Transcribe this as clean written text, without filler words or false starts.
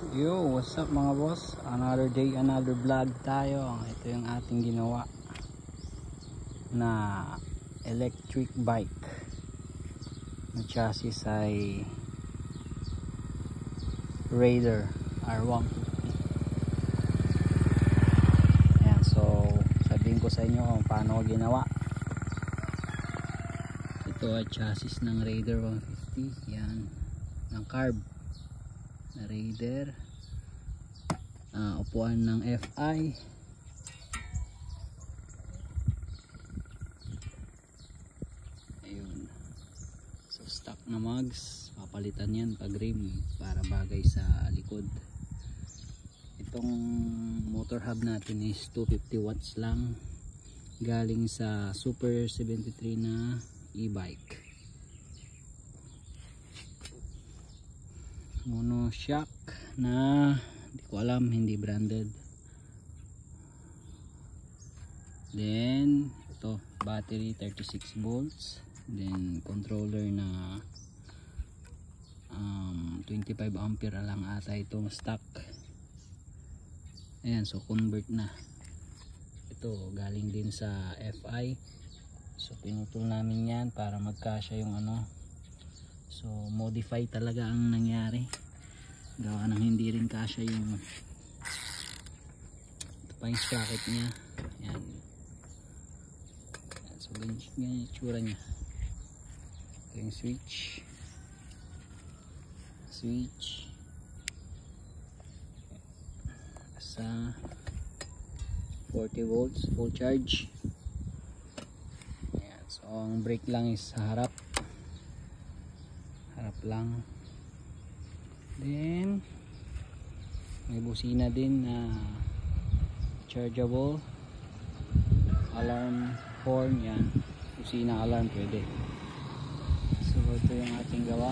Yo, what's up mga boss? Another day, another vlog tayo. Ito yung ating ginawa na electric bike. Ang chassis ay Raider R150. Ayan, so sabihin ko sa inyo kung paano ko ginawa. Ito ay chassis ng Raider 150. Yan, ng carb na Raider. Upuan ng FI. Ayun, so stock na mags, papalitan yan pag rim para bagay sa likod. Itong motor hub natin is 250 watts lang, galing sa Super 73 na e-bike. Mono shock na hindi ko alam, hindi branded. Then ito, battery 36 volts. Then controller na 25 ampere lang ata itong stock. Ayan, so convert na. Ito galing din sa FI. So pinutol namin yan para magkasya yung ano. So modify talaga ang nangyari, gawa ng hindi rin kasya yung ito pa yung sprocket nya. Yan. Yan, so ganyan yung itsura nya. Ito yung switch sa 40 volts full charge. Yan. So ang brake lang is sa harap lang. Then may busina din na chargeable, alarm horn. Yan, busina, alarm pwede. So ito yung ating gawa.